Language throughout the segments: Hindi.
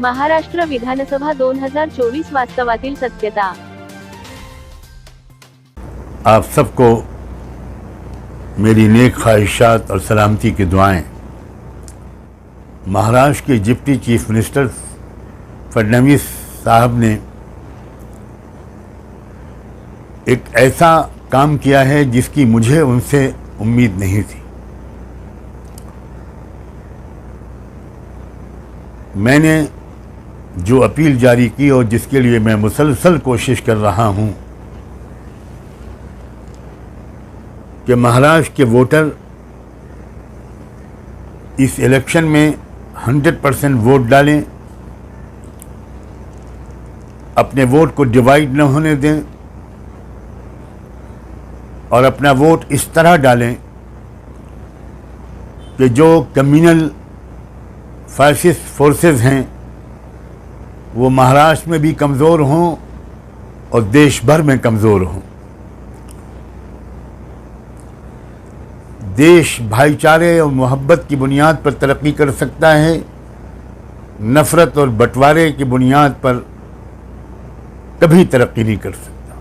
महाराष्ट्र विधानसभा 2024 वास्तवातील सत्यता। आप सबको मेरी नेक ख्वाहिशात और सलामती की दुआएं। महाराष्ट्र के डिप्टी चीफ मिनिस्टर फडणवीस साहब ने एक ऐसा काम किया है जिसकी मुझे उनसे उम्मीद नहीं थी। मैंने जो अपील जारी की और जिसके लिए मैं मुसलसल कोशिश कर रहा हूं कि महाराष्ट्र के वोटर इस इलेक्शन में 100% वोट डालें, अपने वोट को डिवाइड न होने दें और अपना वोट इस तरह डालें कि जो कम्युनल फैसिस्ट फोर्सेस हैं वो महाराष्ट्र में भी कमज़ोर हों और देश भर में कमज़ोर हों। देश भाईचारे और मोहब्बत की बुनियाद पर तरक्की कर सकता है, नफ़रत और बंटवारे की बुनियाद पर कभी तरक्की नहीं कर सकता।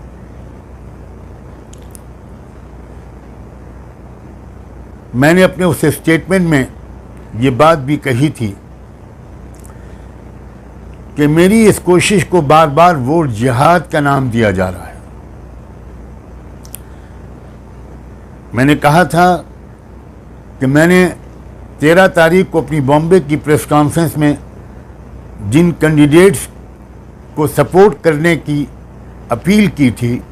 मैंने अपने उस स्टेटमेंट में ये बात भी कही थी कि मेरी इस कोशिश को बार बार वोट जिहाद का नाम दिया जा रहा है। मैंने कहा था कि मैंने 13 तारीख को अपनी बॉम्बे की प्रेस कॉन्फ्रेंस में जिन कैंडिडेट्स को सपोर्ट करने की अपील की थी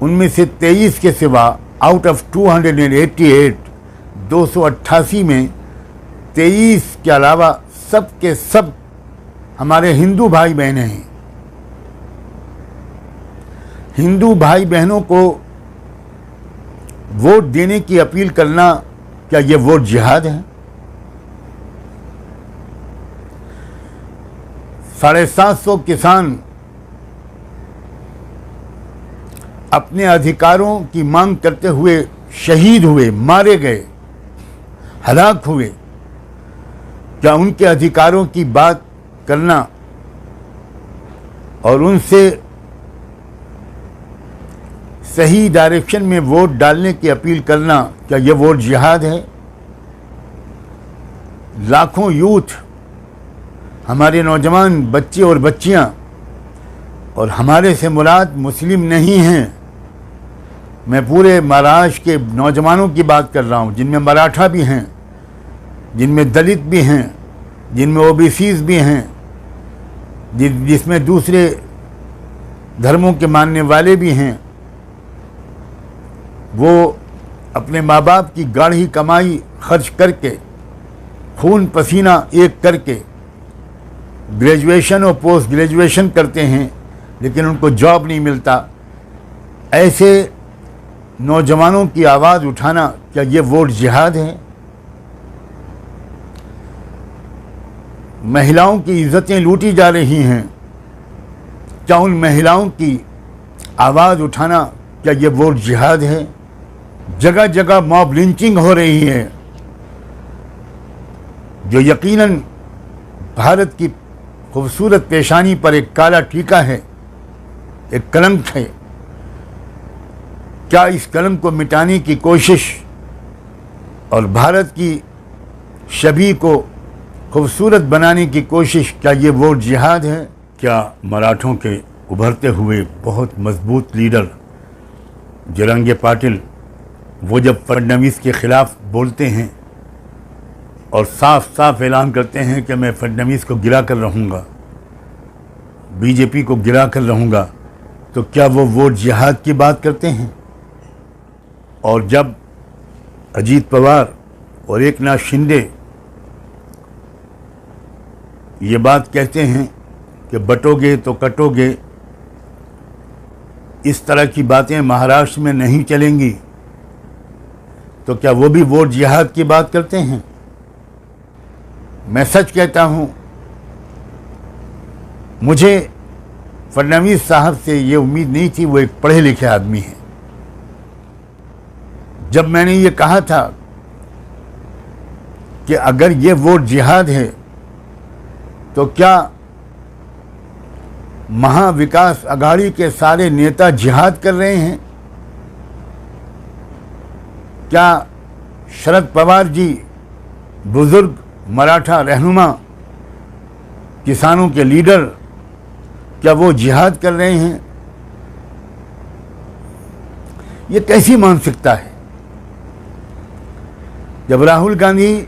उनमें से 23 के सिवा आउट ऑफ 288 288 में 23 के अलावा सब के सब हमारे हिंदू भाई बहनें हैं। हिंदू भाई बहनों को वोट देने की अपील करना, क्या ये वोट जिहाद है? 750 किसान अपने अधिकारों की मांग करते हुए शहीद हुए, मारे गए, हलाक हुए। क्या उनके अधिकारों की बात करना और उनसे सही डायरेक्शन में वोट डालने की अपील करना, क्या यह वोट जिहाद है? लाखों यूथ, हमारे नौजवान बच्चे और बच्चियां, और हमारे से मुराद मुस्लिम नहीं हैं, मैं पूरे महाराष्ट्र के नौजवानों की बात कर रहा हूं, जिनमें मराठा भी हैं, जिनमें दलित भी हैं, जिनमें ओबीसीज भी हैं, जिसमें दूसरे धर्मों के मानने वाले भी हैं। वो अपने माँ बाप की गाढ़ी कमाई खर्च करके, खून पसीना एक करके ग्रेजुएशन और पोस्ट ग्रेजुएशन करते हैं, लेकिन उनको जॉब नहीं मिलता। ऐसे नौजवानों की आवाज़ उठाना, क्या ये वोट जिहाद है? महिलाओं की इज्जतें लूटी जा रही हैं, क्या उन महिलाओं की आवाज़ उठाना, क्या ये वोट जिहाद है? जगह जगह मॉब लिंचिंग हो रही है, जो यकीनन भारत की खूबसूरत पेशानी पर एक काला टीका है, एक कलंक है। क्या इस कलंक को मिटाने की कोशिश और भारत की छवि को खूबसूरत बनाने की कोशिश, क्या ये वोट जिहाद है? क्या मराठों के उभरते हुए बहुत मजबूत लीडर जरांगे पाटिल, वो जब फडणवीस के खिलाफ बोलते हैं और साफ साफ ऐलान करते हैं कि मैं फडणवीस को गिरा कर रहूँगा, बीजेपी को गिरा कर रहूँगा, तो क्या वो वोट जिहाद की बात करते हैं? और जब अजीत पवार और एकनाथ शिंदे ये बात कहते हैं कि बटोगे तो कटोगे, इस तरह की बातें महाराष्ट्र में नहीं चलेंगी, तो क्या वो भी वोट जिहाद की बात करते हैं? मैं सच कहता हूं, मुझे फडणवीस साहब से ये उम्मीद नहीं थी। वो एक पढ़े लिखे आदमी हैं। जब मैंने ये कहा था कि अगर ये वोट जिहाद है तो क्या महाविकास अघाड़ी के सारे नेता जिहाद कर रहे हैं? क्या शरद पवार जी बुजुर्ग मराठा रहनुमा, किसानों के लीडर, क्या वो जिहाद कर रहे हैं? ये कैसी मानसिकता है? जब राहुल गांधी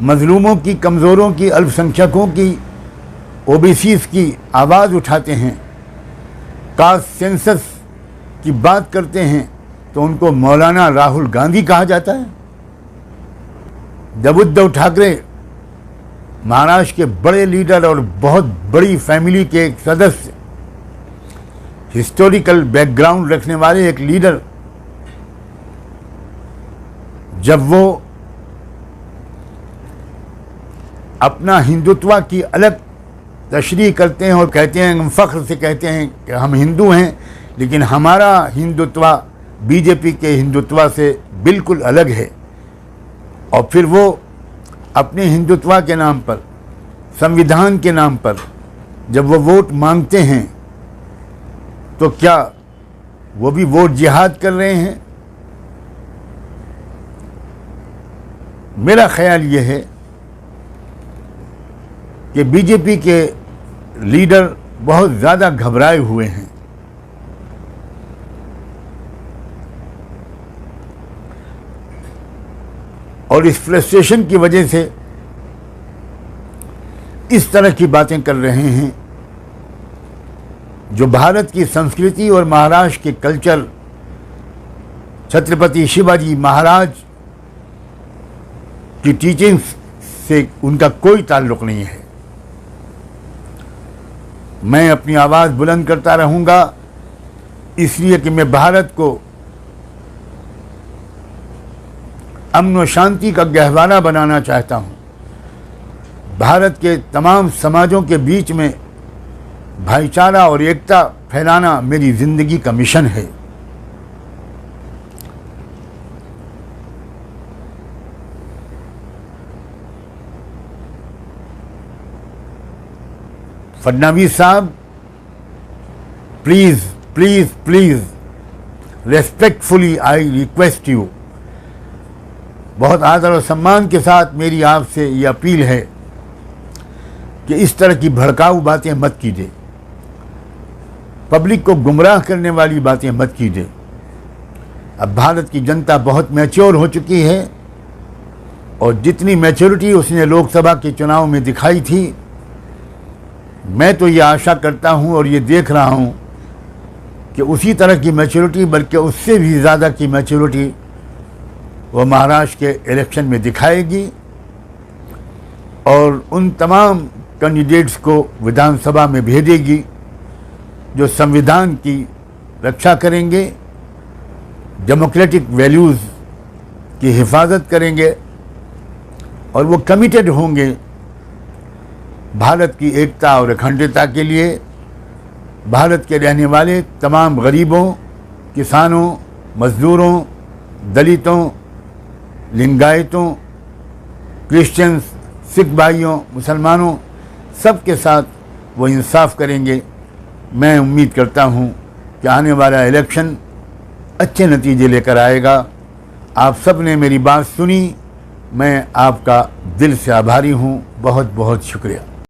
मजलूमों की, कमज़ोरों की, अल्पसंख्यकों की, ओबीसीज की आवाज़ उठाते हैं, कास्ट सेंसस की बात करते हैं, तो उनको मौलाना राहुल गांधी कहा जाता है। जब उद्धव ठाकरे महाराष्ट्र के बड़े लीडर और बहुत बड़ी फैमिली के एक सदस्य, हिस्टोरिकल बैकग्राउंड रखने वाले एक लीडर, जब वो अपना हिंदुत्व की अलग तशरीह करते हैं और कहते हैं, हम फ़ख्र से कहते हैं कि हम हिंदू हैं, लेकिन हमारा हिंदुत्व बीजेपी के हिंदुत्व से बिल्कुल अलग है, और फिर वो अपने हिंदुत्व के नाम पर, संविधान के नाम पर जब वो वोट मांगते हैं, तो क्या वो भी वोट जिहाद कर रहे हैं? मेरा ख्याल ये है कि बीजेपी के लीडर बहुत ज़्यादा घबराए हुए हैं। और इस फ्रस्ट्रेशन की वजह से इस तरह की बातें कर रहे हैं जो भारत की संस्कृति और महाराष्ट्र के कल्चर, छत्रपति शिवाजी महाराज की टीचिंग्स से उनका कोई ताल्लुक़ नहीं है। मैं अपनी आवाज़ बुलंद करता रहूँगा, इसलिए कि मैं भारत को अमन व शांति का गहवारा बनाना चाहता हूँ। भारत के तमाम समाजों के बीच में भाईचारा और एकता फैलाना मेरी ज़िंदगी का मिशन है। फडणवीस साहब, please please please, respectfully I request you, बहुत आदर और सम्मान के साथ मेरी आपसे ये अपील है कि इस तरह की भड़काऊ बातें मत कीजिए, पब्लिक को गुमराह करने वाली बातें मत कीजिए। अब भारत की जनता बहुत मैच्योर हो चुकी है, और जितनी मैच्योरिटी उसने लोकसभा के चुनाव में दिखाई थी, मैं तो ये आशा करता हूँ और ये देख रहा हूँ कि उसी तरह की मैच्योरिटी, बल्कि उससे भी ज़्यादा की मैच्योरिटी वो महाराष्ट्र के इलेक्शन में दिखाएगी, और उन तमाम कैंडिडेट्स को विधानसभा में भेजेगी जो संविधान की रक्षा करेंगे, डेमोक्रेटिक वैल्यूज़ की हिफाजत करेंगे, और वो कमिटेड होंगे भारत की एकता और अखंडता के लिए, भारत के रहने वाले तमाम गरीबों, किसानों, मज़दूरों, दलितों, लिंगायतों, क्रिश्चियंस, सिख भाइयों, मुसलमानों, सब के साथ वो इंसाफ करेंगे। मैं उम्मीद करता हूँ कि आने वाला इलेक्शन अच्छे नतीजे लेकर आएगा। आप सब ने मेरी बात सुनी, मैं आपका दिल से आभारी हूँ। बहुत बहुत शुक्रिया।